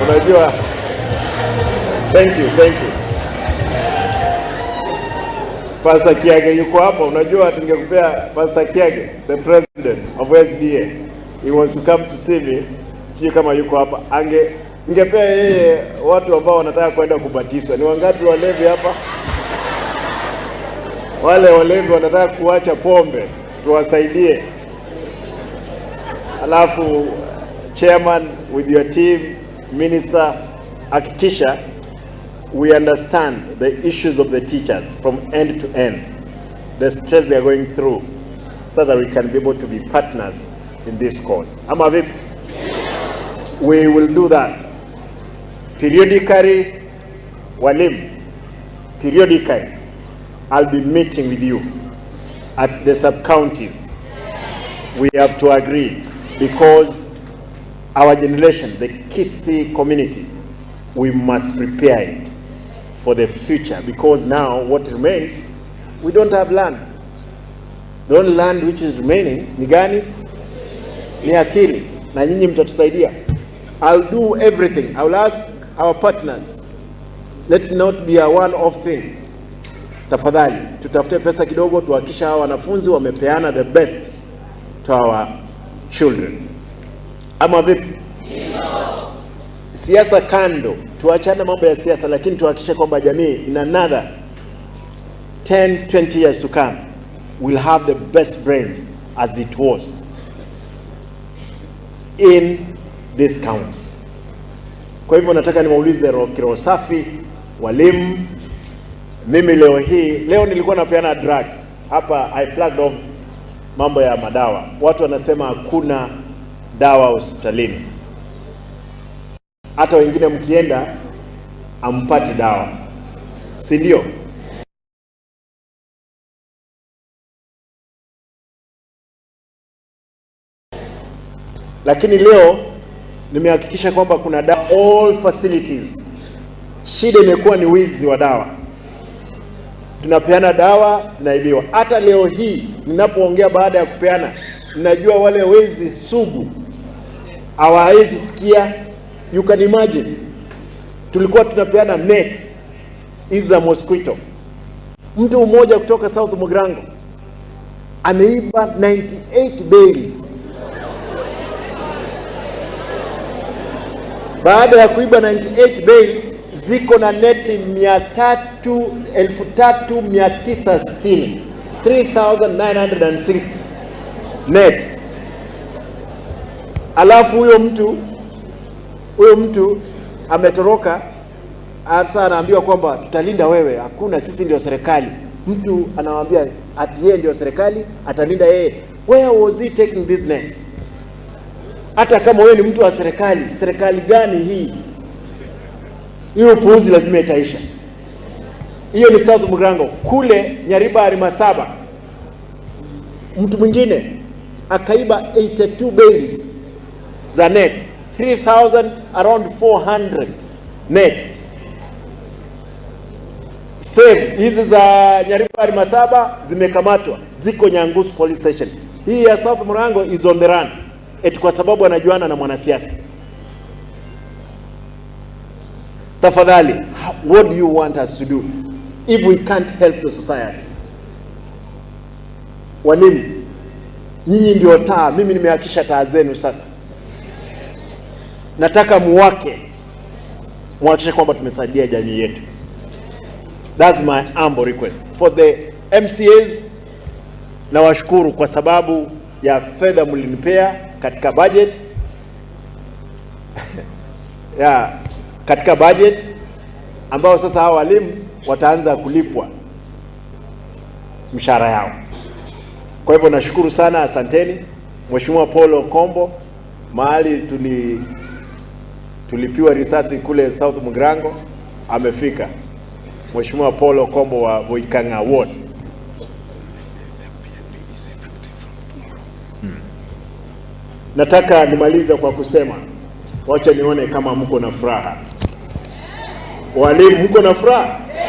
Unajua, thank you. Pastor Kiage yuko hapa. Unajua tungekupea Pastor Kiage, the president of SDA. He wants to come to see me. Sio kama yuko hapa. Ningepea yeye watu ambao wanataka kwenda kubatizwa. Ni wangapi walevi hapa? Wale walevi wanataka kuacha pombe, tuwasaidie. Alafu chairman with your team, minister, hakikisha we understand the issues of the teachers from end to end, the stress they are going through, so that we can be able to be partners in this cause. Ama vipi? We will do that. Periodically, walimu, periodically, I'll be meeting with you at the sub-counties. We have to agree, because our generation, the Kisii community, we must prepare it for the future, because now what remains, we don't have land. The only land which is remaining ni gani? Ni akili, na nyinyi mtatusaidia. I'll do everything. I will ask our partners, let it not be a one-off thing. Tafadhali, tutafute pesa kidogo, tuhakikisha hawa wanafunzi wamepeana the best to our children. Ama vipi? Siasa kando, tuachane mambo ya siasa, lakini tuhakikishe kwamba jamii in another 10-20 years to come will have the best brains as it was in this county. Kwa hivyo nataka niwaulize kiroho safi, walimu. Mimi leo nilikuwa napeana drugs hapa. I flagged off mambo ya madawa. Watu wanasema hakuna dawa hospitalini, hata wengine mkienda ampati dawa, si ndio? Lakini leo nimehakikisha kwamba kuna dawa all facilities. Shida imekuwa ni wizi wa dawa. Tunapeana dawa zinaibiwa. Hata leo hii ninapoongea baada ya kupeana, ninajua wale wezi sugu hawawezi sikia. You can imagine, tulikuwa tunapeana nets hizi za mosquito. Mtu mmoja kutoka South Mugrango ameiba 98 bales. Baada ya kuiba 98 bales, ziko na neti 3,960, 3,960 nets. Alafu huyo mtu ametoroka. Sasa anaambiwa kwamba tutalinda wewe. Hakuna, sisi ndio serikali. Mtu anawaambia ati yeye ndio serikali, atalinda yeye. Where was he taking these nets? Hata kama wewe ni mtu wa serikali gani hii? Hiyo upuuzi lazima itaisha. Hiyo ni South Mugrango. Kule Nyaribari Masaba, mtu mwingine akaiba 82 bales za nets, 3,000 around 400 nets. Save hizi za Nyaribari Masaba zimekamatwa, ziko Nyangusu police station. Hii ya South Mugrango is on the run, eti kwa sababu anajuana na mwanasiasa. Tafadhali, what do you want us to do if we can't help the society? Walimu, nyinyi ndio taa. Mimi nimehakisha taa zenu sasa. Nataka muhakikishe kwamba tumesaidia jamii yetu. That's my humble request. For the MCAs, na washukuru kwa sababu ya fedha mlinipea katika budget. Katika budget ambao sasa hawa walimu wataanza kulipwa mshahara yao. Kwa hivyo nashukuru sana, asanteni. Mheshimiwa Paulo Kombo, mahali tulipiwa risasi kule South Mugrango, amefika. Mheshimiwa Paulo Kombo wa Voikanga Ward. Nataka nimalize kwa kusema, wacha nione kama mko na furaha. Walimu, mko na furaha?